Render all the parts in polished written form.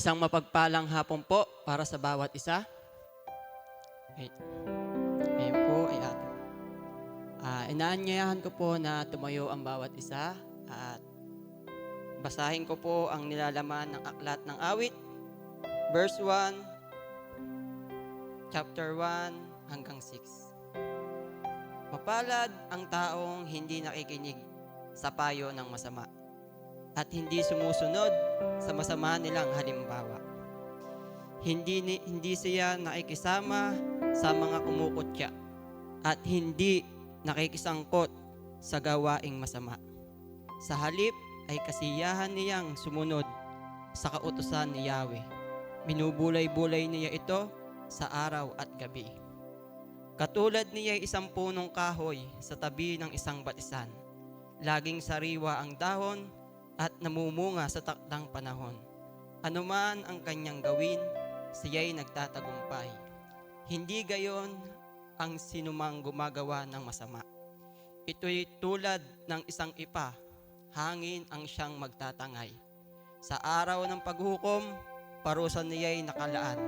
Isang mapagpalang hapon po para sa bawat isa. Okay. Ngayon po ay inaanyayahan ko po na tumayo ang bawat isa at basahin ko po ang nilalaman ng Aklat ng Awit, verse 1, chapter 1 hanggang 6. Mapalad ang taong hindi nakikinig sa payo ng masama at hindi sumusunod sa masama nilang halimbawa. Hindi siya nakikisama sa mga kumukutya at hindi nakikisangkot sa gawaing masama. Sa halip ay kasiyahan niyang sumunod sa kautusan ni Yahweh. Binubulay-bulay niya ito sa araw at gabi. Katulad niya ay isang punong kahoy sa tabi ng isang batisan. Laging sariwa ang dahon at namumunga sa takdang panahon. Anuman ang kanyang gawin, siya'y nagtatagumpay. Hindi gayon ang sinumang gumagawa ng masama. Ito'y tulad ng isang ipa, hangin ang siyang magtatangay. Sa araw ng paghukom, parusa niya'y nakalaan.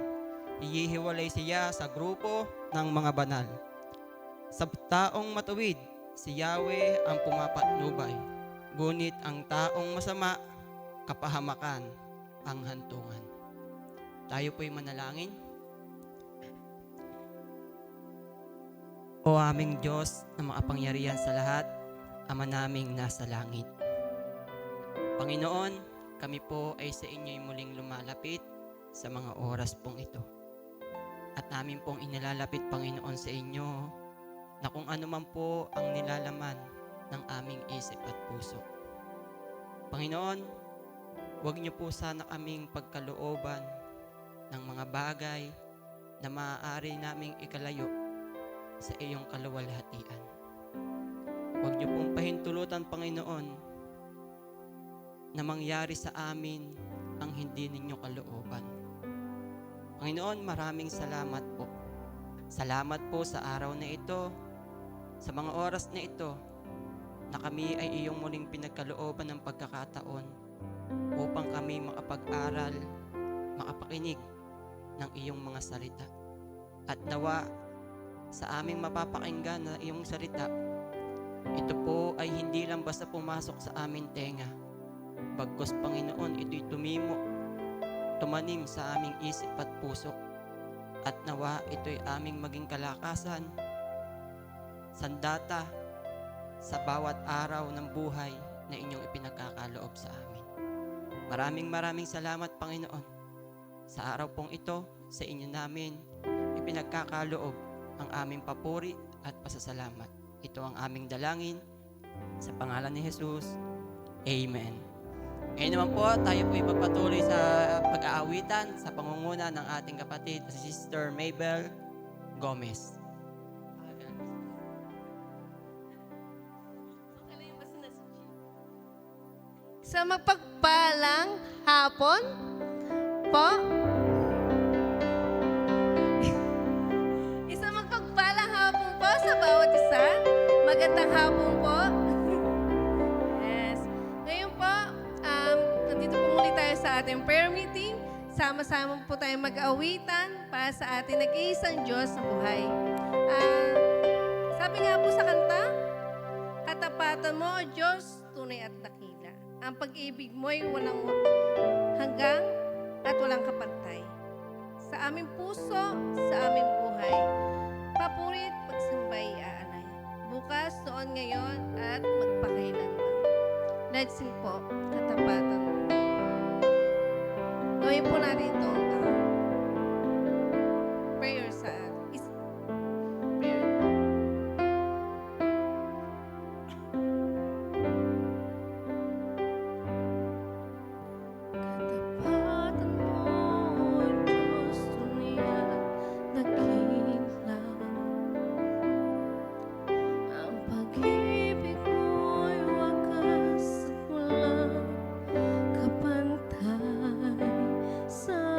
Ihihiwalay siya sa grupo ng mga banal. Sa taong matuwid, si Yahweh ang pumapatnubay. Ngunit ang taong masama, kapahamakan ang hantungan. Tayo po'y manalangin. O aming Diyos na makapangyarihan sa lahat, Ama naming nasa langit. Panginoon, kami po ay sa inyo'y muling lumalapit sa mga oras pong ito. At namin pong inilalapit, Panginoon, sa inyo na kung ano man po ang nilalaman ng aming isip at puso. Panginoon, huwag niyo po sana kaming pagkalooban ng mga bagay na maaari naming ikalayo sa iyong kaluwalhatian. Huwag niyo pong pahintulutan, Panginoon, na mangyari sa amin ang hindi ninyo kalooban. Panginoon, maraming salamat po. Salamat po sa araw na ito, sa mga oras na ito, na kami ay iyong muling pinagkalooban ng pagkakataon upang kami makapag-aral, makapakinig ng iyong mga salita. At nawa, sa aming mapapakinggan na iyong salita, ito po ay hindi lang basta pumasok sa aming tenga. Bagkus, Panginoon, ito'y tumanim sa aming isip at puso. At nawa, ito'y aming maging kalakasan, sandata, sa bawat araw ng buhay na inyong ipinagkakaloob sa amin. Maraming salamat, Panginoon. Sa araw pong ito, sa inyo namin ipinagkakaloob ang aming papuri at pasasalamat. Ito ang aming dalangin sa pangalan ni Jesus. Amen. Ngayon naman po, tayo po ipagpatuloy sa pag-aawitan sa pangunguna ng ating kapatid, si Sister Mabel Gomez. Sa magpagpalang hapon po, isang magpagpalang hapon po sa bawat isa. Magandang hapon po. Yes. Ngayon po, nandito po muli tayo sa ating prayer meeting. Sama-sama po tayo mag-awitan para sa ating nag-iisang Diyos sa buhay. Sabi nga po sa kanta, katapatan mo, O Diyos, tunay at dakila. Ang pag-ibig mo'y walang hanggang at walang kapantay. Sa aming puso, sa aming buhay, papurit, pagsambay, aanay. Bukas, noon, ngayon, at magpakailanman. Let's sing po, katapatan mo. Gawin po natin itong prayer sa prayer. Kapantay sa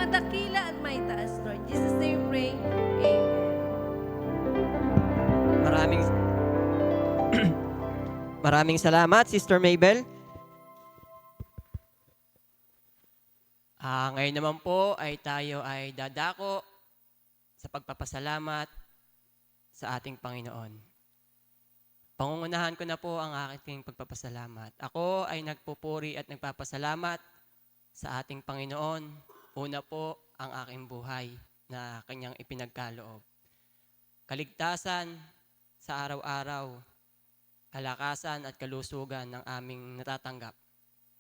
madakila at maitaas, Lord. In Jesus' name we pray. Amen. Maraming maraming salamat, Sister Mabel. Ngayon naman po ay tayo ay dadako sa pagpapasalamat sa ating Panginoon. Pangungunahan ko na po ang aking pagpapasalamat. Ako ay nagpupuri at nagpapasalamat sa ating Panginoon. Una po ang aking buhay na kanyang ipinagkaloob. Kaligtasan sa araw-araw, kalakasan at kalusugan ng aming natatanggap.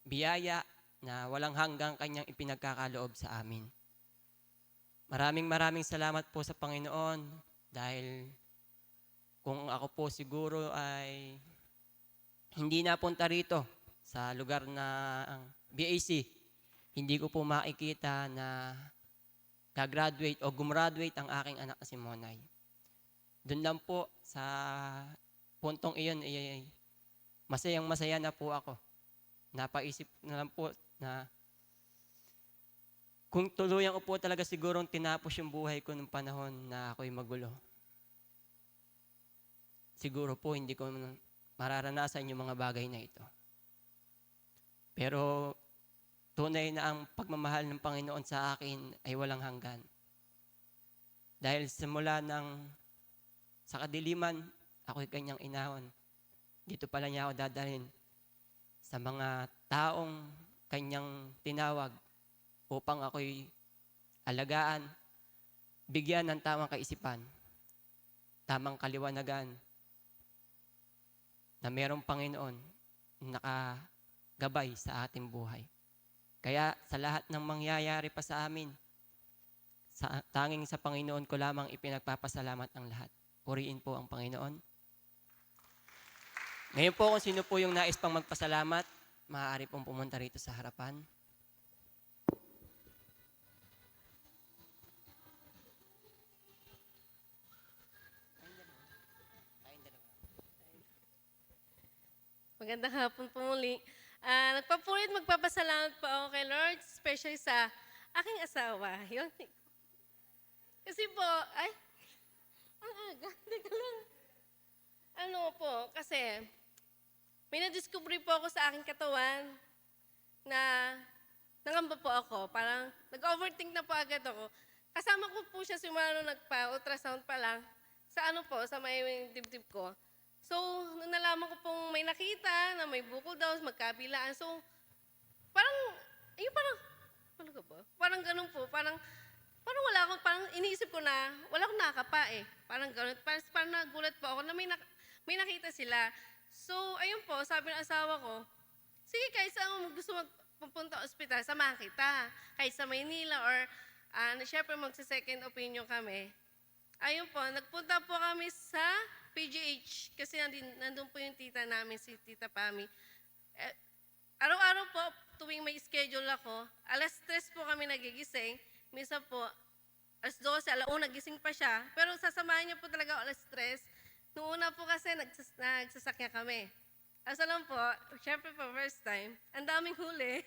Biyaya na walang hanggang kanyang ipinagkakaloob sa amin. Maraming salamat po sa Panginoon dahil kung ako po siguro ay hindi napunta rito sa lugar na BAC, hindi ko po makikita na gagraduate o gumraduate ang aking anak na si Monay. Doon lang po sa puntong iyon, masayang-masaya na po ako. Napaisip na lang po na kung tuluyan ko po talaga sigurong tinapos yung buhay ko nung panahon na ako'y magulo. Siguro po hindi ko mararanasan yung mga bagay na ito. Pero tunay na ang pagmamahal ng Panginoon sa akin ay walang hanggan. Dahil simula sa kadiliman, ako'y kanyang inahon. Dito pala niya ako dadalhin sa mga taong kanyang tinawag upang ako'y alagaan, bigyan ng tamang kaisipan, tamang kaliwanagan, na mayroong Panginoon nakagabay sa ating buhay. Kaya sa lahat ng mangyayari pa sa amin, tanging sa Panginoon ko lamang ipinagpapasalamat ang lahat. Puriin po ang Panginoon. Ngayon po kung sino po yung nais pang magpasalamat, maaari pong pumunta rito sa harapan. Magandang hapon po muli. Nagpapurit, magpapasalamat po ako kay Lord, especially sa aking asawa. Yun. Kasi po, ang aga, teka lang. Kasi may na-discovery po ako sa aking katawan na nangamba po ako. Parang nag-overthink na po agad ako. Kasama ko po siya simula nung nagpa-ultrasound pa lang sa may dibdib ko. So, nung nalaman ko pong may nakita na may bukol daw, magkabilaan. So, parang ganun po. Parang wala akong, parang iniisip ko na, wala akong nakakapa eh. Parang ganun. Parang nagulat po ako na may nakita sila. So, ayun po, sabi ng asawa ko, sige, kahit saan mo gusto magpupunta sa ospital, samahan kita. Kahit sa Maynila or, syempre magsa-second opinion kami. Ayun po, nagpunta po kami sa PGH kasi nandun po yung tita namin, si Tita Pami. Araw-araw po, tuwing may schedule ako, 3:00 po kami nagigising. Minsan po, 12:00, 1:00 gising pa siya. Pero sasamahan niya po talaga 3:00. Noong una po kasi nagsasakya kami. Alam po, syempre po first time, ang daming huli.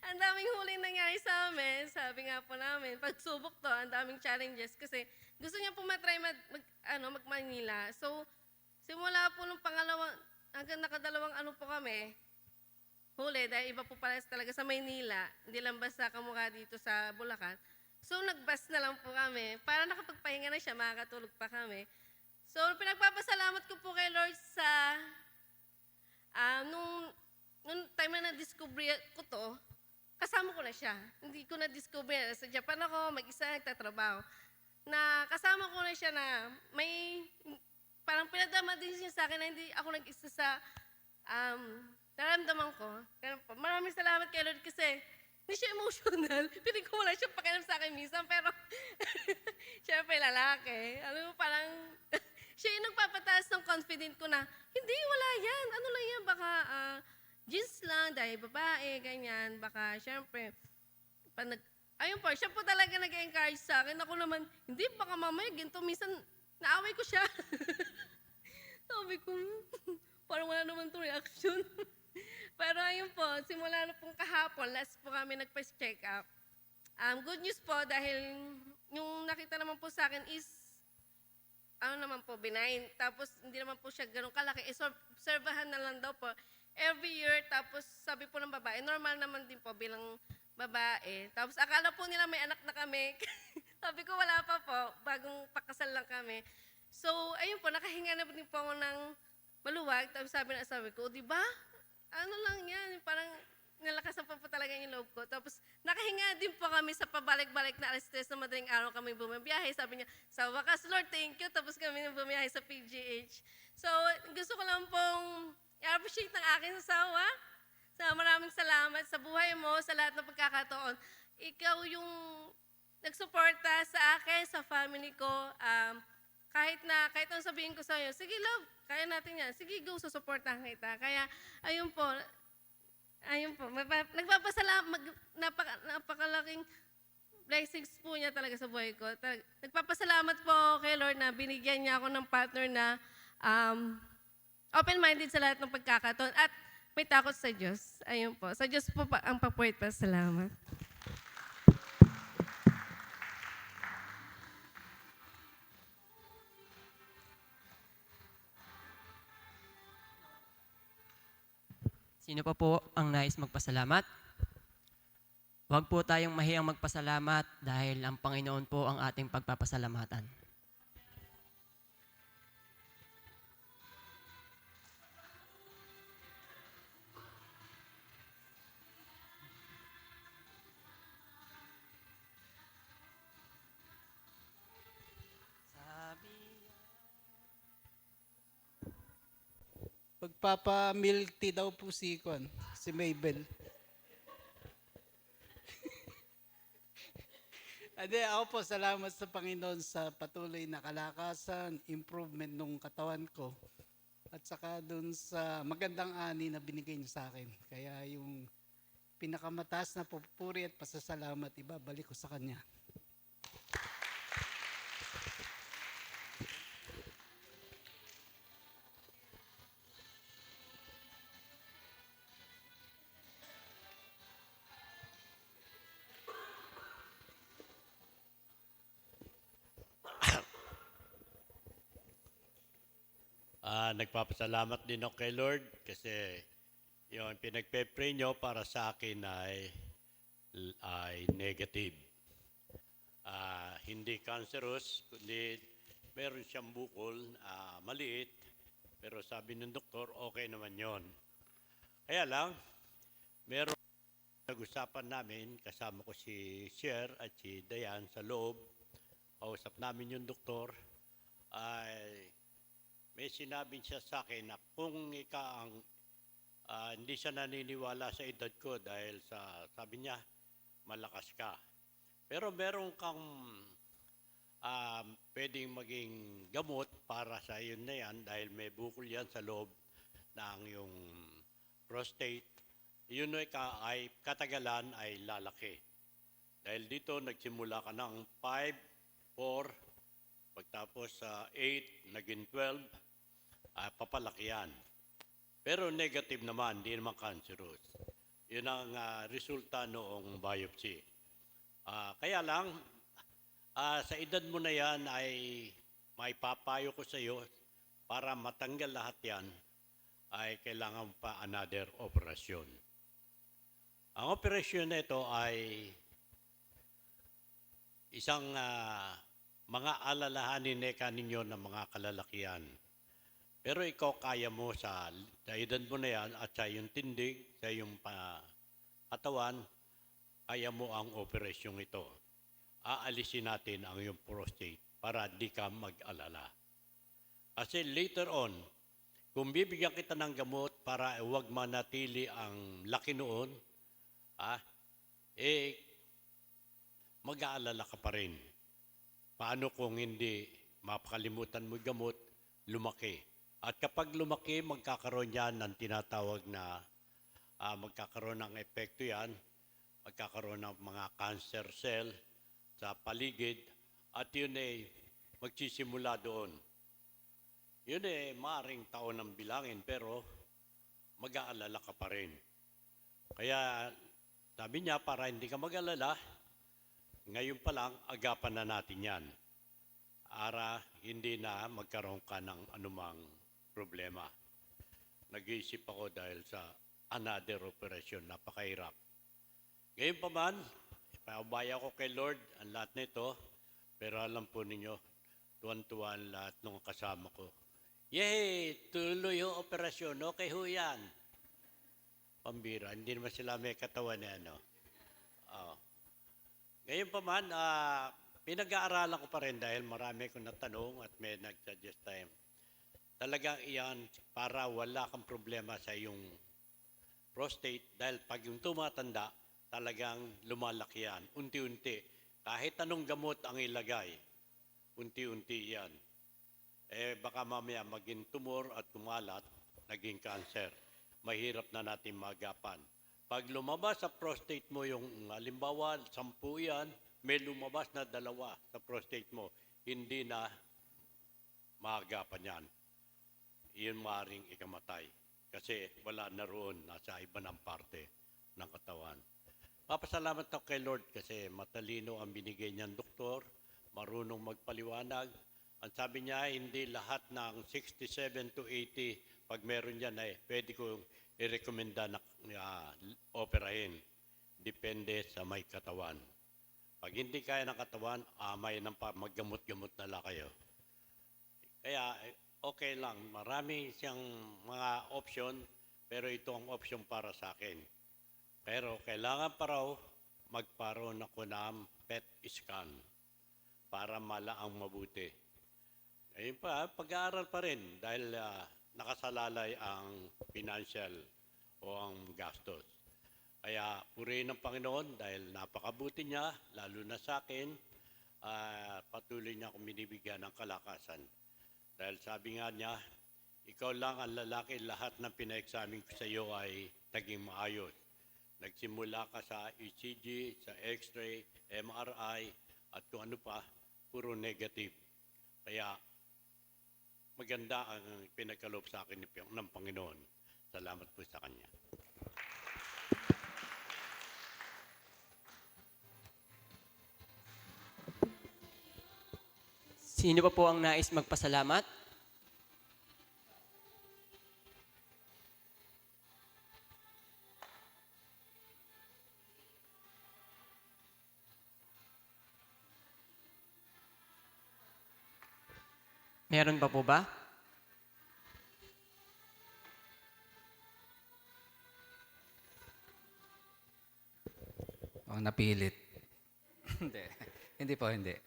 Ang daming huling nangyari sa amin. Sabi nga po namin, pagsubok to, ang daming challenges kasi gusto niya po matry mag-Manila. So, simula po nung hanggang nakadalawang po kami, huli, dahil iba po pala talaga sa Maynila, hindi lang basta kamukha dito sa Bulacan. So, nag-bus na lang po kami. Para nakapagpahinga na siya, makakatulog pa kami. So, pinagpapasalamat ko po kay Lord sa, nung time na na-discover ko to, kasama ko na siya. Hindi ko na-discover. Sa Japan ako, mag-isa, nagtatrabaho. Na kasama ko na siya na parang pinagdama din siya sa akin na hindi ako nag-isa sa naramdaman ko. Maraming salamat kay Lord kasi hindi siya emotional. Piling ko wala siyang pakialam sa akin minsan, pero syempre lalaki. Parang siya yung nagpapataas ng confident ko na, hindi, wala yan. Ano lang yan, baka jeans lang, dahil babae, ganyan. Baka syempre, ayun po, siya po talaga nag-encourage sa akin. Ako naman, hindi, baka mamaya, ginto, minsan, naaway ko siya. Sabi ko, parang wala naman itong reaction. Pero ayun po, simula na pong kahapon, last po kami nagpa-check up. Good news po dahil yung nakita naman po sa akin is ano naman po, benign. Tapos hindi naman po siya ganun kalaki. Obserbahan na lang daw po every year. Tapos sabi po ng babae, normal naman din po bilang babae. Tapos akala po nila may anak na kami. Sabi ko wala pa po, bagong pakasal lang kami. So ayun po, nakahinga na din po ako ng maluwag. Tapos sabi ko, di ba? Ano lang yan, parang nalakasan pa po talaga yung loob ko. Tapos nakahinga din po kami sa pabalik-balik na alas 3 na madaling araw kami bumibiyahe. Sabi niya, sa wakas Lord, thank you. Tapos kami bumiyahe sa PGH. So gusto ko lang pong i-appreciate ng aking asawa. Maraming salamat sa buhay mo, sa lahat ng pagkakataon. Ikaw yung nagsuporta sa akin, sa family ko. Kahit anong sabihin ko sa'yo, sige love, kaya natin yan. Sige go, susuportahan kita. Kaya ayun po, napakalaking blessings po niya talaga sa buhay ko. Nagpapasalamat po kay Lord na binigyan niya ako ng partner na open-minded sa lahat ng pagkakataon at may takot sa Diyos. Ayun po. Sa Diyos po ang papuwit pa. Salamat. Sino pa po ang nais magpasalamat? Huwag po tayong mahiyang magpasalamat dahil ang Panginoon po ang ating pagpapasalamatan. Magpapa-milk tea daw po si Mabel. Ade, ako po salamat sa Panginoon sa patuloy na kalakasan, improvement ng katawan ko. At saka dun sa magandang ani na binigay niyo sa akin. Kaya yung pinakamataas na papuri at pasasalamat, ibabalik ko sa Kanya. Nagpapasalamat din ako kay Lord kasi yung pinagpe-pray nyo para sa akin ay negative. Hindi cancerous, kundi meron siyang bukol, maliit, pero sabi ng doktor, okay naman yon. Kaya lang, meron nag-usapan namin, kasama ko si Sher at si Dayan sa loob, kausap namin yung doktor, ay may sinabi siya sa akin na kung hindi siya naniniwala sa edad ko dahil sabi niya, malakas ka. Pero meron kang pwedeng maging gamot para sa yun na yan dahil may bukol yan sa loob ng yung prostate. Yun ay katagalan ay lalaki. Dahil dito nagsimula ka ng 5, 4, pagtapos 8, naging 12, papalaki yan. Pero negative naman, hindi naman cancerous. Yun ang resulta noong biopsy. Kaya lang, sa edad mo na yan ay may papayo ko sa iyo para matanggal lahat yan ay kailangan pa another operasyon. Ang operasyon na ito ay isang mga alalahanin ninyo ng mga kalalakihan. Pero ikaw kaya mo sa edad mo na yan at sa iyong tindig, sa iyong katawan, kaya mo ang operasyong ito. Aalisin natin ang iyong prostate para di ka mag-alala. Kasi later on, kung bibigyan kita ng gamot para huwag manatili ang laki noon, mag-aalala ka pa rin. Paano kung hindi mapakalimutan mo gamot, lumaki? At kapag lumaki, magkakaroon yan ng tinatawag na magkakaroon ng epekto yan, magkakaroon ng mga cancer cell sa paligid at yun ay magsisimula doon. Yun ay maaaring taon ng bilangin pero mag-aalala ka pa rin. Kaya sabi niya para hindi ka mag-alala, Ngayon pa lang, agapan na natin yan. Ara, hindi na magkaroon ka ng anumang problema. Nag-iisip ako dahil sa another operation, napakahirap. Ngayon pa man, ipaubaya ko kay Lord ang lahat nito, pero alam po ninyo, tuwan-tuwan lahat ng kasama ko. Yay! Tuloy yung operasyon. Okay ho yan. Pambira, hindi naman sila may katawan na ano. Oh. Ngayon pa man, pinag-aaralan ko pa rin dahil marami kong natanong at may nag-suggest time. Talagang iyan para wala kang problema sa iyong prostate dahil pag yung tumatanda, talagang lumalaki yan. Unti-unti. Kahit anong gamot ang ilagay, unti-unti yan. Baka mamaya maging tumor at kumalat, naging cancer. Mahirap na natin magapan. Pag lumabas sa prostate mo yung halimbawa, 10 yan, may lumabas na 2 sa prostate mo, hindi na maagapan yan. Iyon maaaring ikamatay. Kasi wala na roon, nasa iba ng parte ng katawan. Papasalamat ako kay Lord kasi matalino ang binigay niyang doktor, marunong magpaliwanag. Ang sabi niya, hindi lahat ng 67 to 80, pag meron yan pwede kong i-recommenda na operahin. Depende sa may katawan. Pag hindi kaya ng katawan, may maggamot-gamot na lang kayo. Kaya okay lang, marami siyang mga option, pero ito ang option para sa akin. Pero kailangan pa raw magparoon ako ng PET scan para malaang mabuti. Ayun pa, pag-aaral pa rin dahil nakasalalay ang financial o ang gastos. Kaya purihin ng Panginoon dahil napakabuti niya, lalo na sa akin, patuloy niya akong binibigyan ng kalakasan. Dahil sabi nga niya, ikaw lang ang lalaki, lahat ng pina-examine ko sa iyo ay naging maayos. Nagsimula ka sa ECG, sa X-ray, MRI, at kung ano pa, puro negative. Kaya maganda ang pinagkaloob sa akin ng Panginoon. Salamat po sa Kanya. Sino pa po ang nais magpasalamat? Meron pa po ba? O napilit. Hindi. Hindi po, hindi.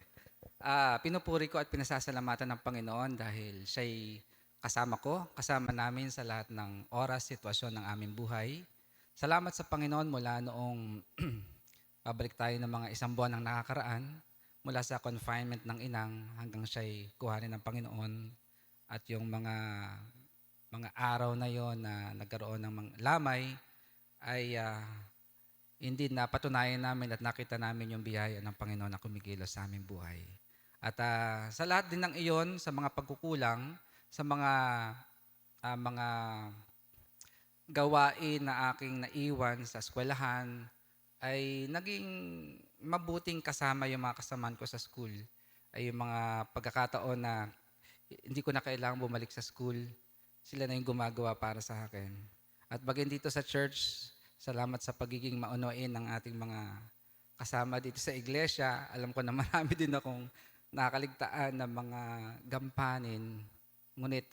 Pinupuri ko at pinasasalamatan ng Panginoon dahil siya'y kasama ko, kasama namin sa lahat ng oras, sitwasyon ng aming buhay. Salamat sa Panginoon mula noong pabalik tayo ng mga 1 buwan ang nakakaraan, mula sa confinement ng inang hanggang siya'y kuhanin ng Panginoon at yung mga araw na yon na nagkaroon ng mga lamay ay hindi na patunayan namin at nakita namin yung biyaya ng Panginoon na kumikilos sa aming buhay. At sa lahat din ng iyon, sa mga pagkukulang, sa mga gawain na aking naiwan sa eskwelahan, ay naging mabuting kasama yung mga kasamaan ko sa school. Ay yung mga pagkakataon na hindi ko na kailangang bumalik sa school, sila na yung gumagawa para sa akin. At bagay dito sa church, salamat sa pagiging maunuin ng ating mga kasama dito sa iglesia. Alam ko na marami din akong nakaligtaan ng mga gampanin. Ngunit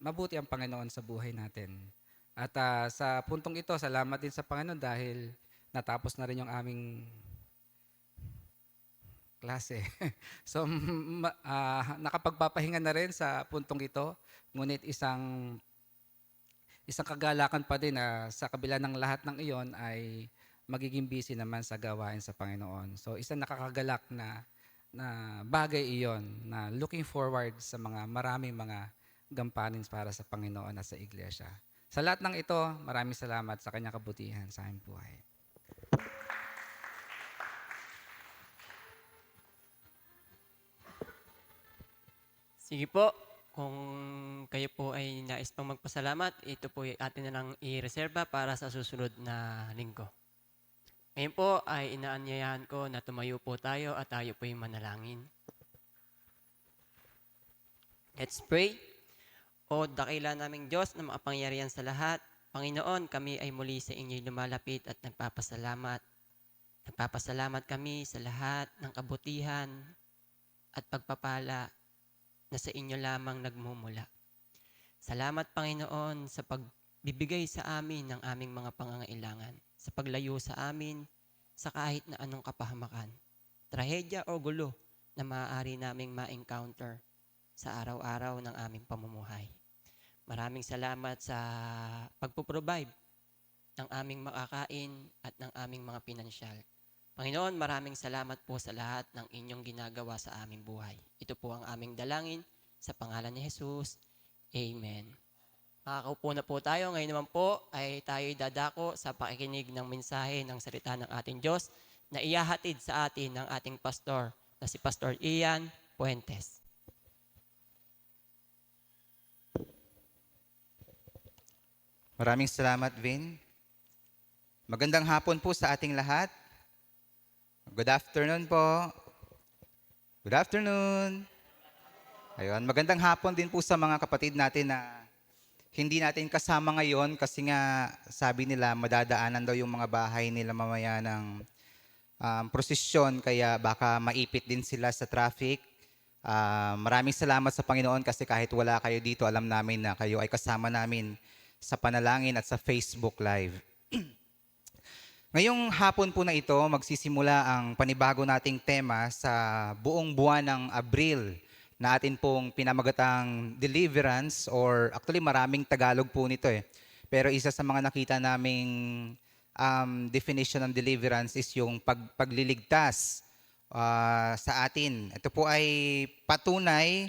mabuti ang Panginoon sa buhay natin. At sa puntong ito, salamat din sa Panginoon dahil natapos na rin yung aming klase. So, nakapagpapahinga na rin sa puntong ito. Ngunit isang kagalakan pa din na sa kabila ng lahat ng iyon ay magiging busy naman sa gawain sa Panginoon. So, isang nakakagalak na bagay iyon na looking forward sa maraming mga gampanin para sa Panginoon at sa iglesia. Sa lahat ng ito, maraming salamat sa kanyang kabutihan sa aming buhay. Sige po, kung kayo po ay nais pang magpasalamat, ito po ay atin na lang i-reserva para sa susunod na linggo. Ngayon po ay inaanyayahan ko na tumayo po tayo at tayo po'y manalangin. Let's pray. O dakila naming Diyos na makapangyarihan sa lahat, Panginoon, kami ay muli sa inyo'y lumalapit at nagpapasalamat. Nagpapasalamat kami sa lahat ng kabutihan at pagpapala na sa inyo lamang nagmumula. Salamat, Panginoon, sa pagbibigay sa amin ng aming mga pangangailangan, sa paglayo sa amin sa kahit na anong kapahamakan, trahedya o gulo na maaari naming ma-encounter sa araw-araw ng aming pamumuhay. Maraming salamat sa pagpo-provide ng aming makakain at ng aming mga pinansyal. Panginoon, maraming salamat po sa lahat ng inyong ginagawa sa aming buhay. Ito po ang aming dalangin sa pangalan ni Jesus. Amen. Makakaupo na po tayo. Ngayon naman po ay tayo'y dadako sa pakikinig ng mensahe ng salita ng ating Diyos na iyahatid sa atin ng ating pastor na si Pastor Ian Puentes. Maraming salamat, Vin. Magandang hapon po sa ating lahat. Good afternoon po. Good afternoon. Ayun, magandang hapon din po sa mga kapatid natin na hindi natin kasama ngayon kasi nga sabi nila madadaanan daw yung mga bahay nila mamaya ng prosesyon kaya baka maipit din sila sa traffic. Maraming salamat sa Panginoon kasi kahit wala kayo dito, alam namin na kayo ay kasama namin sa panalangin at sa Facebook Live. Ngayong hapon po na ito, magsisimula ang panibago nating tema sa buong buwan ng Abril na atin pong pinamagatang deliverance or actually maraming Tagalog po nito eh. Pero isa sa mga nakita naming definition ng deliverance is yung pagliligtas sa atin. Ito po ay patunay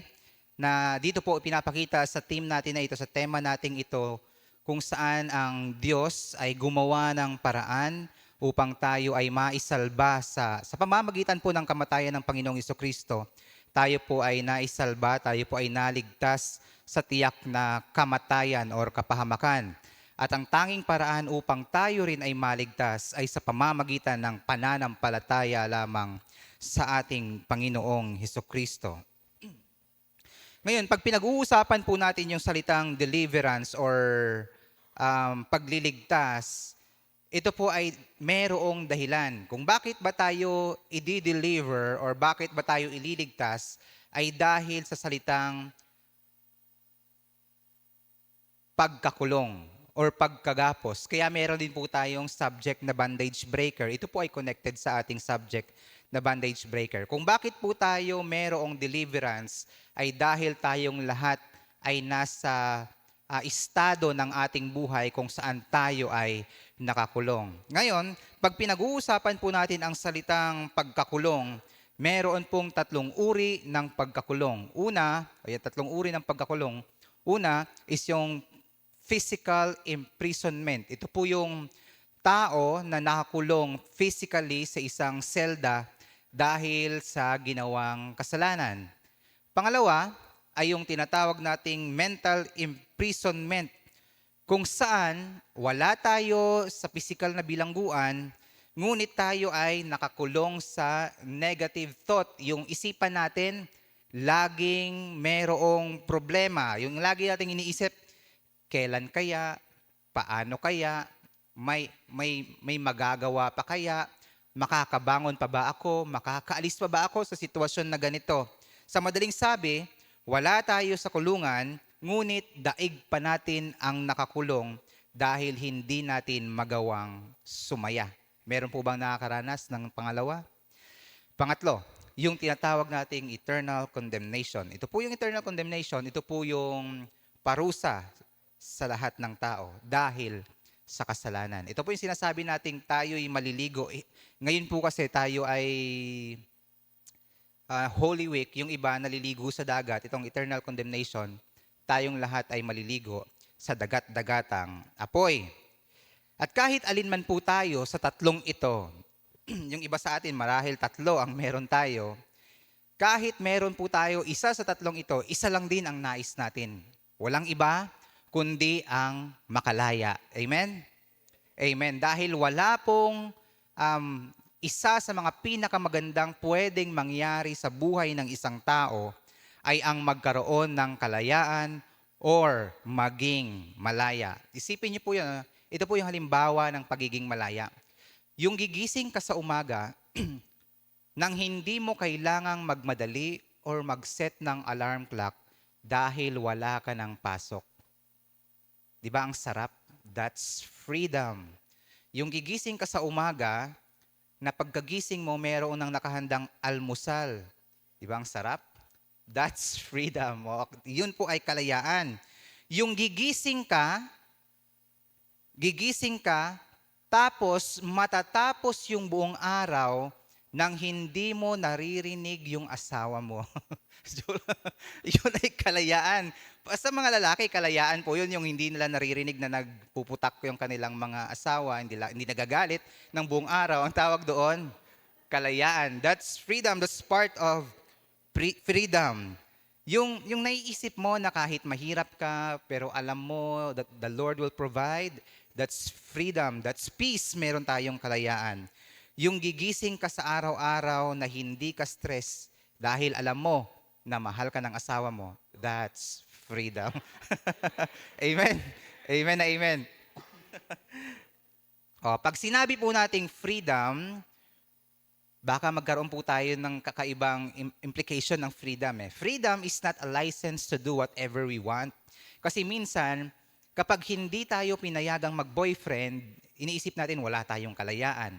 na dito po pinapakita sa team natin na ito, sa tema nating ito, kung saan ang Diyos ay gumawa ng paraan upang tayo ay maisalba sa pamamagitan po ng kamatayan ng Panginoong Jesucristo. Tayo po ay naisalba, tayo po ay naligtas sa tiyak na kamatayan or kapahamakan. At ang tanging paraan upang tayo rin ay maligtas ay sa pamamagitan ng pananampalataya lamang sa ating Panginoong Jesucristo. Ngayon, pag pinag-uusapan po natin yung salitang deliverance or pagliligtas, ito po ay merong dahilan. Kung bakit ba tayo i-deliver or bakit ba tayo ililigtas ay dahil sa salitang pagkakulong or pagkagapos. Kaya meron din po tayong subject na bandage breaker. Ito po ay connected sa ating subject na bandage breaker. Kung bakit po tayo merong deliverance ay dahil tayong lahat ay nasa estado ng ating buhay kung saan tayo ay nakakulong. Ngayon, pag pinag-uusapan po natin ang salitang pagkakulong, meron pong tatlong uri ng pagkakulong. Tatlong uri ng pagkakulong. Una is yung physical imprisonment. Ito po yung tao na nakakulong physically sa isang selda dahil sa ginawang kasalanan. Pangalawa ay yung tinatawag nating mental imprisonment, kung saan wala tayo sa physical na bilangguan, ngunit tayo ay nakakulong sa negative thought. Yung isipan natin, laging merong problema. Yung lagi nating iniisip, kailan kaya, paano kaya, may magagawa pa kaya, makakabangon pa ba ako, makakaalis pa ba ako sa sitwasyon na ganito. Sa madaling sabi, wala tayo sa kulungan, ngunit daig pa natin ang nakakulong dahil hindi natin magawang sumaya. Meron po bang nakakaranas ng pangalawa? Pangatlo, yung tinatawag nating eternal condemnation. Ito po yung eternal condemnation, ito po yung parusa sa lahat ng tao dahil sa kasalanan. Ito po yung sinasabi nating tayo'y maliligo. Ngayon po kasi tayo ay Holy Week, yung iba naliligo sa dagat, itong eternal condemnation, tayong lahat ay maliligo sa dagat-dagatang apoy. At kahit alin man po tayo sa tatlong ito, yung iba sa atin marahil tatlo ang meron tayo, kahit meron po tayo isa sa tatlong ito, isa lang din ang nais natin. Walang iba, kundi ang makalaya. Amen? Amen. Dahil wala pong isa sa mga pinakamagandang pwedeng mangyari sa buhay ng isang tao ay ang magkaroon ng kalayaan or maging malaya. Isipin niyo po yan, ito po yung halimbawa ng pagiging malaya. Yung gigising ka sa umaga nang hindi mo kailangang magmadali or mag-set ng alarm clock dahil wala ka ng pasok. Di ba ang sarap? That's freedom. Yung gigising ka sa umaga, na pagkagising mo, meron nang nakahandang almusal. Di ba ang sarap? That's freedom. O, yun po ay kalayaan. Yung gigising ka, tapos matatapos yung buong araw nang hindi mo naririnig yung asawa mo. Yun ay kalayaan. Sa mga lalaki, kalayaan po yun, yung hindi nila naririnig na nagpuputak yung kanilang mga asawa, hindi nagagalit ng buong araw. Ang tawag doon, kalayaan. That's freedom. That's part of freedom. Yung naiisip mo na kahit mahirap ka, pero alam mo that the Lord will provide, that's freedom. That's peace. Meron tayong kalayaan. Yung gigising ka sa araw-araw na hindi ka stress dahil alam mo na mahal ka ng asawa mo, that's freedom. Amen. Amen na amen. Pag sinabi po nating freedom, baka magkaroon po tayo ng kakaibang implication ng freedom. Freedom is not a license to do whatever we want. Kasi minsan, kapag hindi tayo pinayagang mag-boyfriend, iniisip natin wala tayong kalayaan.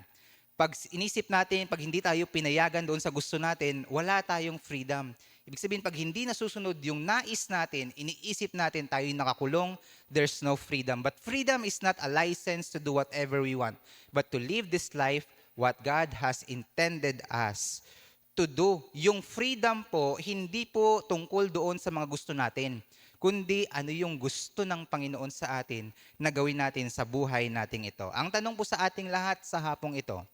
Pag inisip natin, pag hindi tayo pinayagan doon sa gusto natin, wala tayong freedom. Ibig sabihin, pag hindi nasusunod yung nais natin, iniisip natin tayo yung nakakulong, there's no freedom. But freedom is not a license to do whatever we want, but to live this life what God has intended us to do. Yung freedom po, hindi po tungkol doon sa mga gusto natin, kundi ano yung gusto ng Panginoon sa atin na gawin natin sa buhay nating ito. Ang tanong po sa ating lahat sa hapong ito,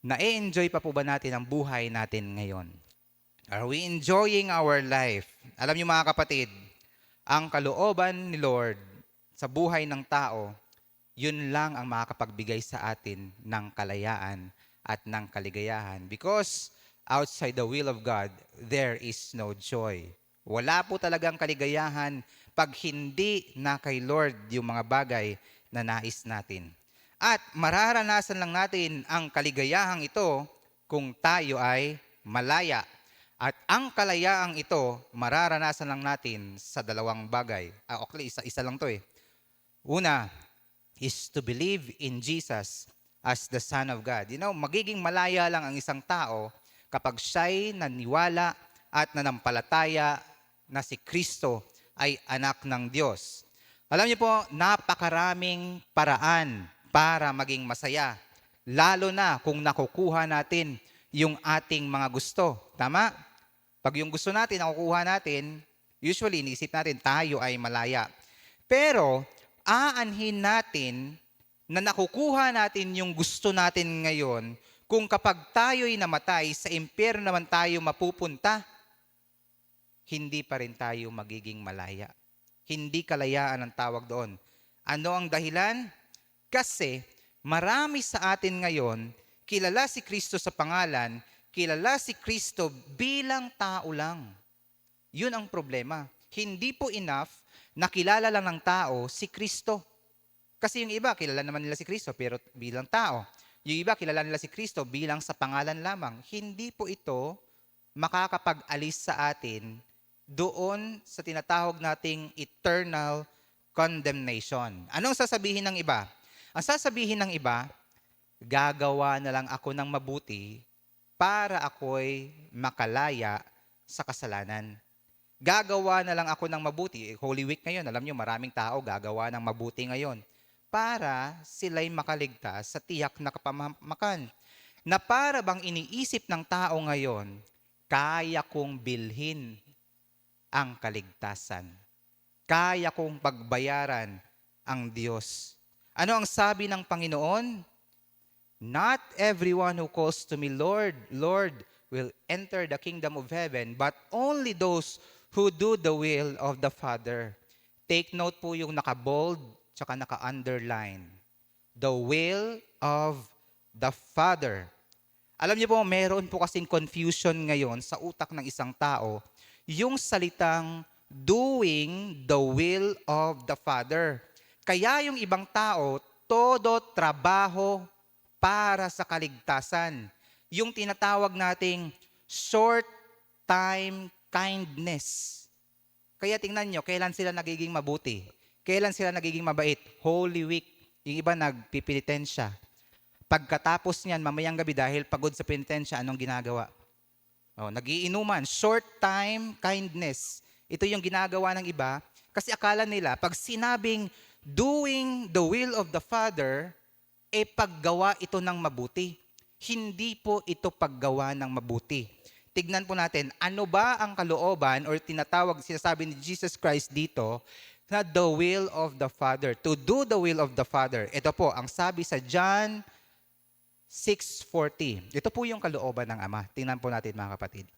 na-enjoy pa po ba natin ang buhay natin ngayon? Are we enjoying our life? Alam niyo mga kapatid, ang kalooban ni Lord sa buhay ng tao, yun lang ang makakapagbigay sa atin ng kalayaan at ng kaligayahan. Because outside the will of God, there is no joy. Wala po talagang kaligayahan pag hindi na kay Lord yung mga bagay na nais natin. At mararanasan lang natin ang kaligayahang ito kung tayo ay malaya. At ang kalayaang ito, mararanasan lang natin sa dalawang bagay. Actually, isa lang to eh. Una is to believe in Jesus as the Son of God. You know, magiging malaya lang ang isang tao kapag siya'y naniwala at nanampalataya na si Kristo ay anak ng Diyos. Alam niyo po, napakaraming paraan para maging masaya. Lalo na kung nakukuha natin yung ating mga gusto. Tama? Pag yung gusto natin, nakukuha natin, usually, inisip natin, tayo ay malaya. Pero, aanhin natin na nakukuha natin yung gusto natin ngayon kung kapag tayo'y namatay, sa impyerno naman tayo mapupunta, hindi pa rin tayo magiging malaya. Hindi kalayaan ang tawag doon. Ano ang dahilan? Kasi marami sa atin ngayon, kilala si Kristo sa pangalan, kilala si Kristo bilang tao lang. Yun ang problema. Hindi po enough na kilala lang ng tao si Kristo. Kasi yung iba, kilala naman nila si Kristo pero bilang tao. Yung iba, kilala nila si Kristo bilang sa pangalan lamang. Hindi po ito makakapag-alis sa atin doon sa tinatawag nating eternal condemnation. Anong sasabihin ng iba? Ang sasabihin ng iba, gagawa na lang ako ng mabuti para ako'y makalaya sa kasalanan. Gagawa na lang ako ng mabuti. Holy Week ngayon, alam nyo, maraming tao gagawa ng mabuti ngayon para sila'y makaligtas sa tiyak na kapamakan. Na para bang iniisip ng tao ngayon, kaya kong bilhin ang kaligtasan. Kaya kong pagbayaran ang Diyos. Ano ang sabi ng Panginoon? Not everyone who calls to me, Lord, Lord, will enter the kingdom of heaven, but only those who do the will of the Father. Take note po yung naka-bold tsaka naka-underline. The will of the Father. Alam niyo po, meron po kasing confusion ngayon sa utak ng isang tao, yung salitang doing the will of the Father. Kaya yung ibang tao, todo trabaho para sa kaligtasan. Yung tinatawag nating short time kindness. Kaya tingnan nyo, kailan sila nagiging mabuti? Kailan sila nagiging mabait? Holy Week. Yung iba nagpipinitensya. Pagkatapos niyan, mamayang gabi dahil pagod sa penitensya, anong ginagawa? Nagiinuman. Short time kindness. Ito yung ginagawa ng iba kasi akala nila pag sinabing doing the will of the Father, paggawa ito ng mabuti. Hindi po ito paggawa ng mabuti. Tignan po natin, ano ba ang kalooban or sinasabi ni Jesus Christ dito na the will of the Father, to do the will of the Father. Ito po, ang sabi sa John 6:40. Ito po yung kalooban ng Ama. Tingnan po natin mga kapatid.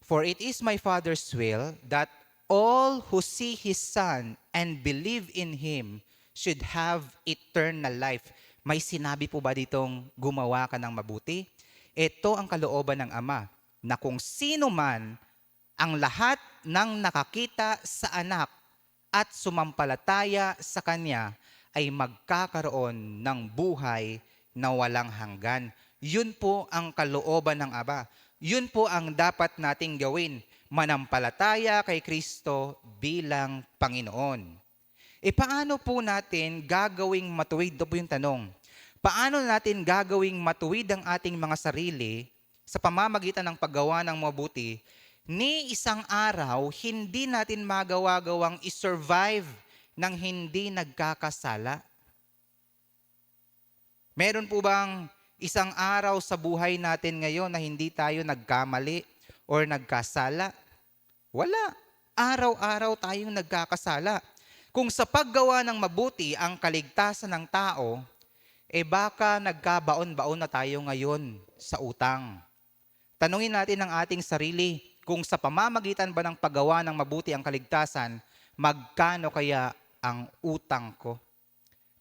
For it is my Father's will that all who see His Son and believe in Him should have eternal life. May sinabi po ba ditong gumawa ka ng mabuti? Ito ang kalooban ng Ama, na kung sino man ang lahat ng nakakita sa anak at sumampalataya sa Kanya ay magkakaroon ng buhay na walang hanggan. Yun po ang kalooban ng Ama. Yun po ang dapat nating gawin, manampalataya kay Kristo bilang Panginoon. Paano po natin gagawing matuwid? Ito po yung tanong. Paano natin gagawing matuwid ang ating mga sarili sa pamamagitan ng paggawa ng mabuti ni isang araw hindi natin magawa-gawang isurvive ng hindi nagkakasala? Meron po bang isang araw sa buhay natin ngayon na hindi tayo nagkamali or nagkasala? Wala. Araw-araw tayong nagkakasala. Kung sa paggawa ng mabuti ang kaligtasan ng tao, baka nagkabaon-baon na tayo ngayon sa utang. Tanungin natin ang ating sarili, kung sa pamamagitan ba ng paggawa ng mabuti ang kaligtasan, magkano kaya ang utang ko?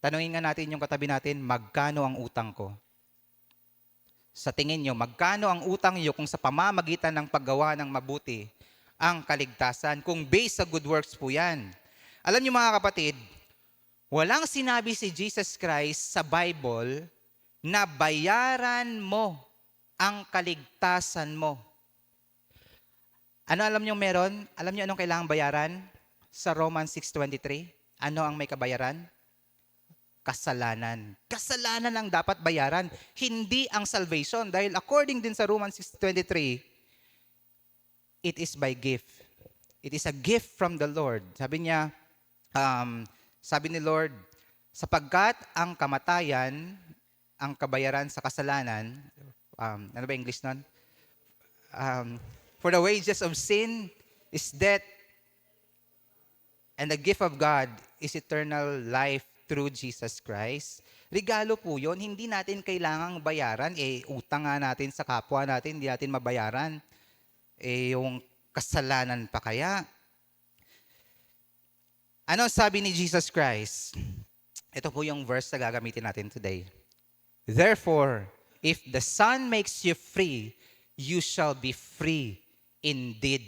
Tanungin nga natin yung katabi natin, magkano ang utang ko? Sa tingin nyo, magkano ang utang nyo kung sa pamamagitan ng paggawa ng mabuti ang kaligtasan? Kung based sa good works po yan. Alam nyo mga kapatid, walang sinabi si Jesus Christ sa Bible na bayaran mo ang kaligtasan mo. Ano alam nyo meron? Alam nyo anong kailangang bayaran? Sa Romans 6:23, ano ang may kabayaran? Kasalanan. Kasalanan ang dapat bayaran, hindi ang salvation. Dahil according din sa Romans 6:23, it is by gift. It is a gift from the Lord. Sabi niya, sabi ni Lord, sapagkat ang kamatayan, ang kabayaran sa kasalanan, ano ba English nun? For the wages of sin is death, and the gift of God is eternal life through Jesus Christ. Regalo po yun, hindi natin kailangang bayaran. Utang nga natin sa kapwa natin, hindi natin mabayaran. Yung kasalanan pa kaya? Ano sabi ni Jesus Christ? Ito po yung verse na gagamitin natin today. Therefore, if the Son makes you free, you shall be free indeed.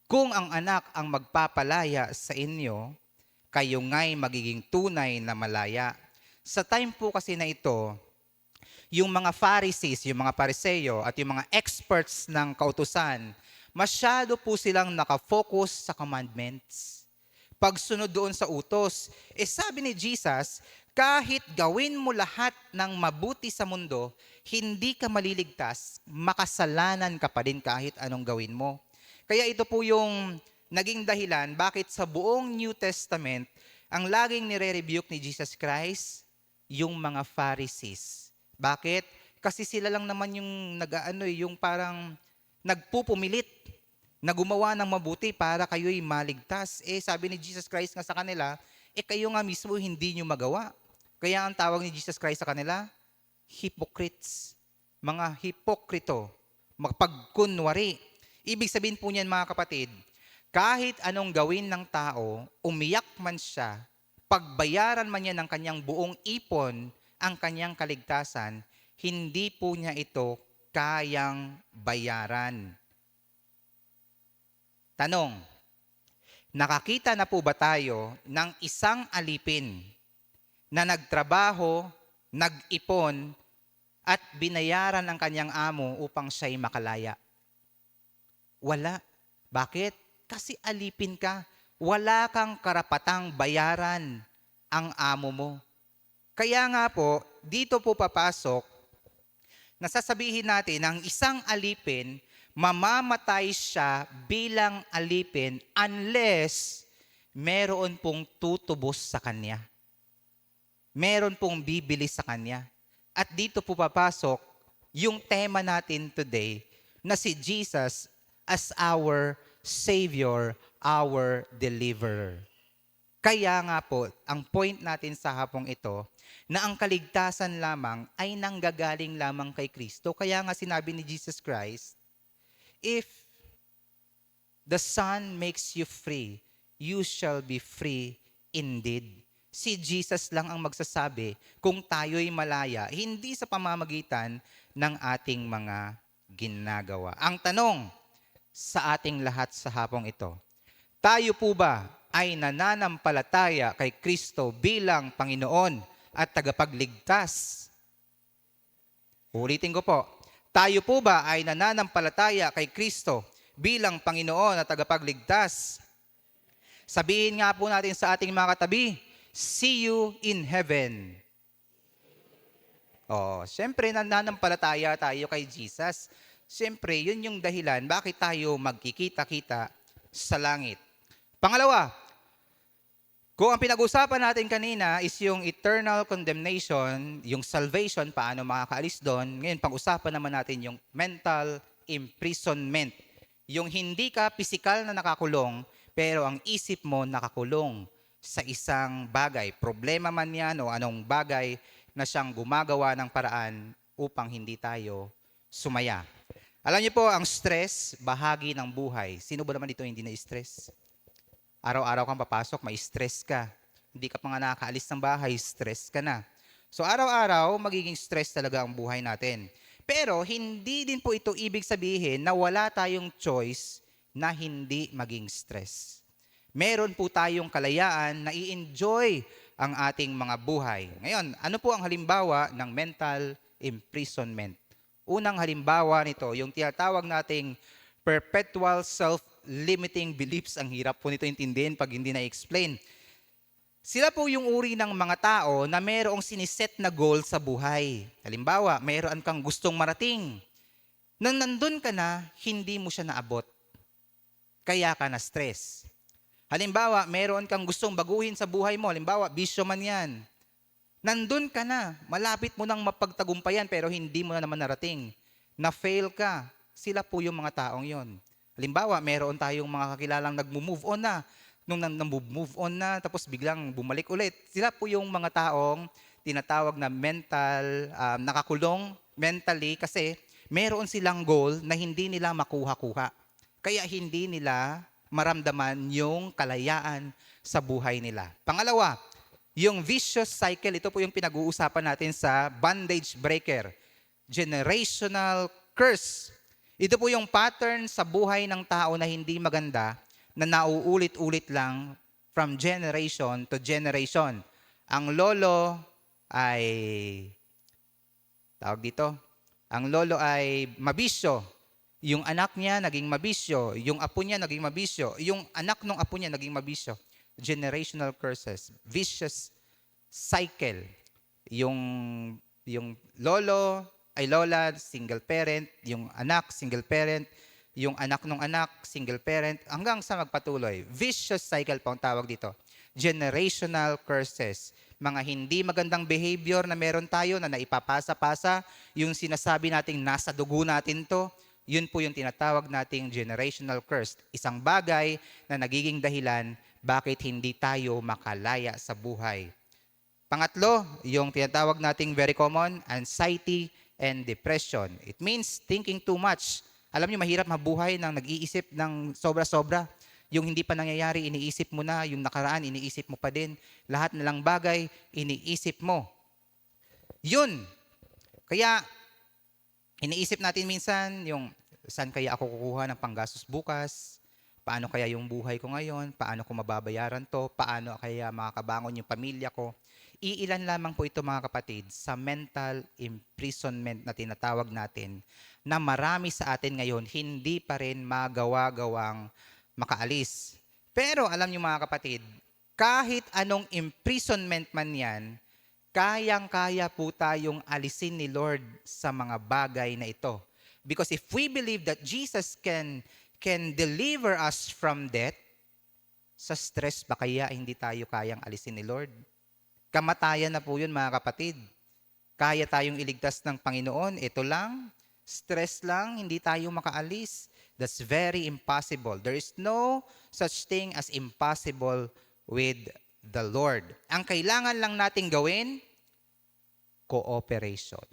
Kung ang anak ang magpapalaya sa inyo, kayo nga'y magiging tunay na malaya. Sa time po kasi na ito, yung mga Pharisees, yung mga Pariseo, at yung mga experts ng kautusan, masyado po silang nakafocus sa commandments. Pagsunod doon sa utos. Sabi ni Jesus, kahit gawin mo lahat ng mabuti sa mundo, hindi ka maliligtas, makasalanan ka pa din kahit anong gawin mo. Kaya ito po yung naging dahilan bakit sa buong New Testament, ang laging nire-rebuke ni Jesus Christ, yung mga Pharisees. Bakit? Kasi sila lang naman yung yung parang nagpupumilit na gumawa ng mabuti para kayo'y maligtas. Sabi ni Jesus Christ nga sa kanila, kayo nga mismo hindi nyo magawa. Kaya ang tawag ni Jesus Christ sa kanila, hypocrites. Mga hipokrito. Magpagkunwari. Ibig sabihin po niyan mga kapatid, kahit anong gawin ng tao, umiyak man siya, pagbayaran man niya ng kanyang buong ipon, ang kanyang kaligtasan, hindi po niya ito kayang bayaran. Tanong, nakakita na po ba tayo ng isang alipin na nagtrabaho, nag-ipon, at binayaran ang kanyang amo upang siya'y makalaya? Wala. Bakit? Kasi alipin ka. Wala kang karapatang bayaran ang amo mo. Kaya nga po, dito po papasok, nasasabihin natin, ang isang alipin, mamamatay siya bilang alipin unless meron pong tutubos sa kanya. Meron pong bibili sa kanya. At dito po papasok yung tema natin today na si Jesus as our Savior, our Deliverer. Kaya nga po, ang point natin sa hapong ito, na ang kaligtasan lamang ay nanggagaling lamang kay Kristo. Kaya nga sinabi ni Jesus Christ, if the Son makes you free, you shall be free indeed. Si Jesus lang ang magsasabi kung tayo'y malaya, hindi sa pamamagitan ng ating mga ginagawa. Ang tanong sa ating lahat sa hapong ito, tayo po ba ay nananampalataya kay Kristo bilang Panginoon at tagapagligtas? Ulitin ko po, tayo po ba ay nananampalataya kay Kristo bilang Panginoon at tagapagligtas? Sabihin nga po natin sa ating mga katabi, see you in heaven. Siyempre nananampalataya tayo kay Jesus. Siyempre, yun yung dahilan bakit tayo magkikita-kita sa langit. Pangalawa, kung ang pinag-usapan natin kanina is yung eternal condemnation, yung salvation, paano makakaalis doon, ngayon pag-usapan naman natin yung mental imprisonment. Yung hindi ka pisikal na nakakulong, pero ang isip mo nakakulong sa isang bagay. Problema man yan o anong bagay na siyang gumagawa ng paraan upang hindi tayo sumaya. Alam niyo po, ang stress, bahagi ng buhay. Sino ba naman dito hindi na-stress? Araw-araw kang papasok, may stress ka. Hindi ka pa nga nakakaalis ng bahay, stress ka na. So araw-araw, magiging stress talaga ang buhay natin. Pero hindi din po ito ibig sabihin na wala tayong choice na hindi maging stress. Meron po tayong kalayaan na i-enjoy ang ating mga buhay. Ngayon, ano po ang halimbawa ng mental imprisonment? Unang halimbawa nito, yung tinatawag nating perpetual self-limiting beliefs. Ang hirap po nito intindihin pag hindi na-explain. Sila po yung uri ng mga tao na mayroong siniset na goal sa buhay. Halimbawa, mayroon kang gustong marating. Nang nandun ka na, hindi mo siya naabot. Kaya ka na-stress. Halimbawa, meron kang gustong baguhin sa buhay mo. Halimbawa, bisyo man yan. Nandun ka na. Malapit mo nang mapagtagumpayan pero hindi mo na naman narating. Na-fail ka. Sila po yung mga taong yon. Halimbawa, meron tayong mga kakilalang nag-move on na. Nung nag-move on na, tapos biglang bumalik ulit. Sila po yung mga taong tinatawag na mental, nakakulong mentally kasi meron silang goal na hindi nila makuha-kuha. Kaya hindi nila maramdaman yung kalayaan sa buhay nila. Pangalawa, yung vicious cycle, ito po yung pinag-uusapan natin sa bondage breaker. Generational curse. Ito po yung pattern sa buhay ng tao na hindi maganda na nauulit-ulit lang from generation to generation. Ang lolo ay, tawag dito, ang lolo ay mabisyo. Yung anak niya naging mabisyo, yung apo niya naging mabisyo, yung anak ng apo niya naging mabisyo. Generational curses, vicious cycle. Yung lolo ay lola, single parent, yung anak, single parent, yung anak ng anak, single parent, hanggang sa magpatuloy. Vicious cycle po ang tawag dito. Generational curses. Mga hindi magandang behavior na meron tayo na naipapasa-pasa, yung sinasabi nating nasa dugo natin to, yun po yung tinatawag nating generational curse. Isang bagay na nagiging dahilan bakit hindi tayo makalaya sa buhay. Pangatlo, yung tinatawag nating very common, anxiety and depression. It means thinking too much. Alam niyo, mahirap mabuhay nang nag-iisip ng sobra-sobra. Yung hindi pa nangyayari, iniisip mo na. Yung nakaraan, iniisip mo pa din. Lahat na lang bagay, iniisip mo. Yun. Kaya, iniisip natin minsan yung saan kaya ako kukuha ng panggastos bukas? Paano kaya yung buhay ko ngayon? Paano ko mababayaran to? Paano kaya makakabangon yung pamilya ko? Iilan lamang po ito mga kapatid sa mental imprisonment na tinatawag natin na marami sa atin ngayon hindi pa rin magawa-gawang makaalis. Pero alam niyo mga kapatid, kahit anong imprisonment man yan, kayang-kaya po tayong alisin ni Lord sa mga bagay na ito. Because if we believe that Jesus can deliver us from death, sa stress ba kaya hindi tayo kayang alisin ni Lord? Kamatayan na po yun mga kapatid. Kaya tayong iligtas ng Panginoon. Ito lang, stress lang, hindi tayo makaalis. That's very impossible. There is no such thing as impossible with the Lord. Ang kailangan lang nating gawin, cooperation.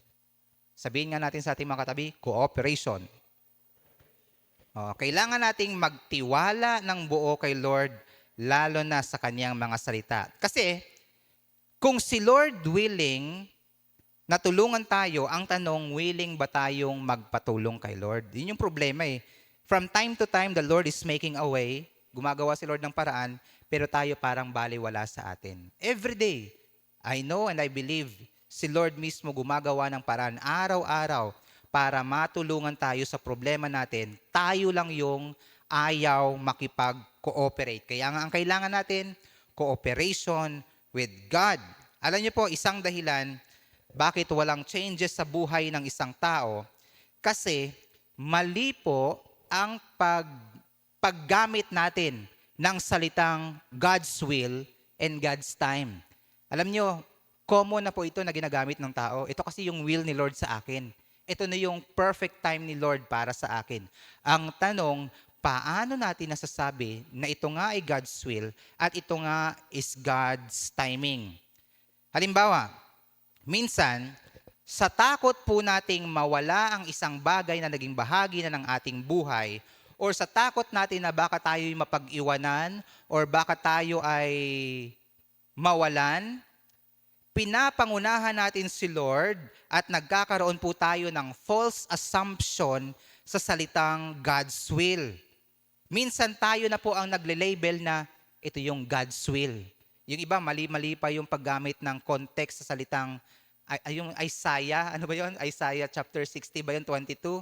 Sabihin nga natin sa ating mga katabi, cooperation. Kailangan nating magtiwala ng buo kay Lord, lalo na sa kanyang mga salita. Kasi, kung si Lord willing na tulungan tayo, ang tanong, willing ba tayong magpatulong kay Lord? Yun yung problema eh. From time to time, the Lord is making a way, gumagawa si Lord ng paraan, pero tayo parang baliwala sa atin. Every day, I know and I believe, si Lord mismo gumagawa ng paraan araw-araw para matulungan tayo sa problema natin. Tayo lang yung ayaw makipag-cooperate. Kaya nga ang kailangan natin, cooperation with God. Alam niyo po, isang dahilan bakit walang changes sa buhay ng isang tao, kasi mali po ang paggamit natin ng salitang God's will and God's time. Alam niyo, common na po ito na ginagamit ng tao. Ito kasi yung will ni Lord sa akin. Ito na yung perfect time ni Lord para sa akin. Ang tanong, paano natin nasasabi na ito nga ay God's will at ito nga is God's timing? Halimbawa, minsan, sa takot po nating mawala ang isang bagay na naging bahagi na ng ating buhay, or sa takot natin na baka tayo'y mapag-iwanan or baka tayo ay mawalan, pinapangunahan natin si Lord at nagkakaroon po tayo ng false assumption sa salitang God's will. Minsan tayo na po ang nagle-label na ito yung God's will. Yung iba, mali-mali pa yung paggamit ng context sa salitang, yung Isaiah, ano ba yun? Isaiah chapter 60 ba yun? 22?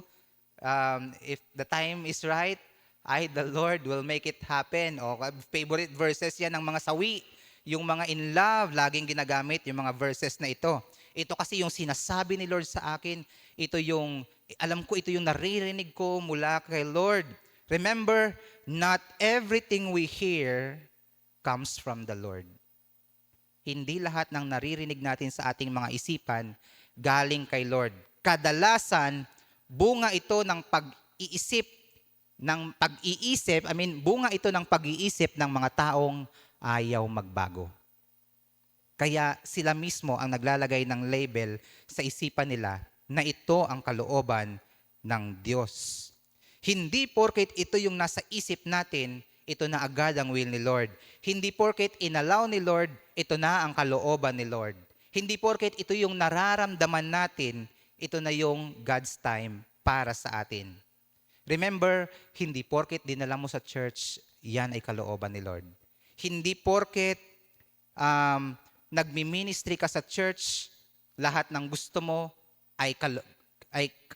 If the time is right, I, the Lord, will make it happen. O, favorite verses yan ng mga sawi. Yung mga in love, laging ginagamit yung mga verses na ito. Ito kasi yung sinasabi ni Lord sa akin. Ito yung, alam ko, ito yung naririnig ko mula kay Lord. Remember, not everything we hear comes from the Lord. Hindi lahat ng naririnig natin sa ating mga isipan galing kay Lord. Kadalasan, bunga ito ng pag-iisip, bunga ito ng pag-iisip ng mga taong ayaw magbago. Kaya sila mismo ang naglalagay ng label sa isipan nila na ito ang kalooban ng Diyos. Hindi porket ito yung nasa isip natin, ito na agad ang will ni Lord. Hindi porket inallow ni Lord, ito na ang kalooban ni Lord. Hindi porket ito yung nararamdaman natin, ito na yung God's time para sa atin. Remember, hindi porket dinala mo sa church, yan ay kalooban ni Lord. Hindi porket nagmi-ministry ka sa church, lahat ng gusto mo ay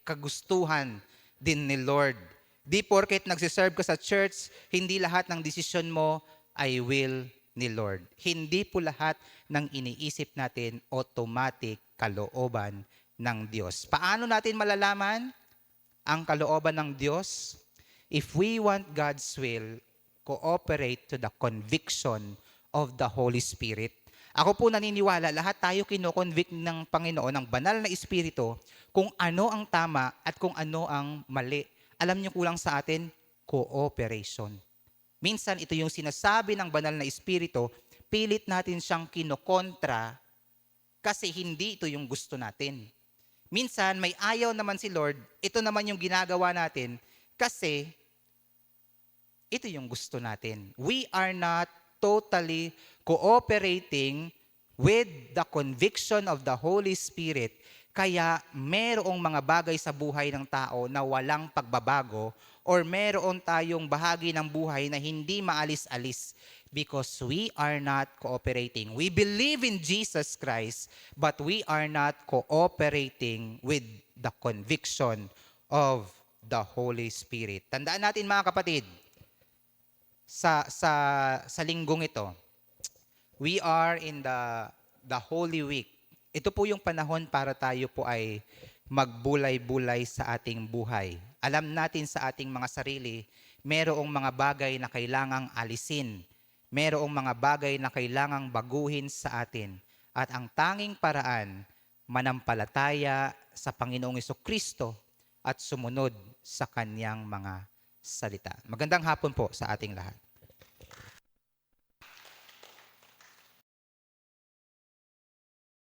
kagustuhan din ni Lord. Di porket nagsiserve ka sa church, hindi lahat ng desisyon mo ay will ni Lord. Hindi po lahat ng iniisip natin automatic kalooban ng Diyos. Paano natin malalaman ang kalooban ng Diyos? If we want God's will, cooperate to the conviction of the Holy Spirit. Ako po naniniwala, lahat tayo kino-convict ng Panginoon, ng banal na Espiritu, kung ano ang tama at kung ano ang mali. Alam niyo kulang sa atin, cooperation. Minsan ito yung sinasabi ng banal na Espiritu, pilit natin siyang kinokontra kasi hindi ito yung gusto natin. Minsan may ayaw naman si Lord, ito naman yung ginagawa natin kasi ito yung gusto natin. We are not totally cooperating with the conviction of the Holy Spirit. Kaya merong mga bagay sa buhay ng tao na walang pagbabago, or meron tayong bahagi ng buhay na hindi maalis-alis because we are not cooperating. We believe in Jesus Christ, but we are not cooperating with the conviction of the Holy Spirit. Tandaan natin mga kapatid, sa linggong ito, we are in the Holy Week. Ito po yung panahon para tayo po ay magbulay-bulay sa ating buhay. Alam natin sa ating mga sarili, merong mga bagay na kailangang alisin. Merong mga bagay na kailangang baguhin sa atin. At ang tanging paraan, manampalataya sa Panginoong Jesucristo at sumunod sa kanyang mga salita. Magandang hapon po sa ating lahat.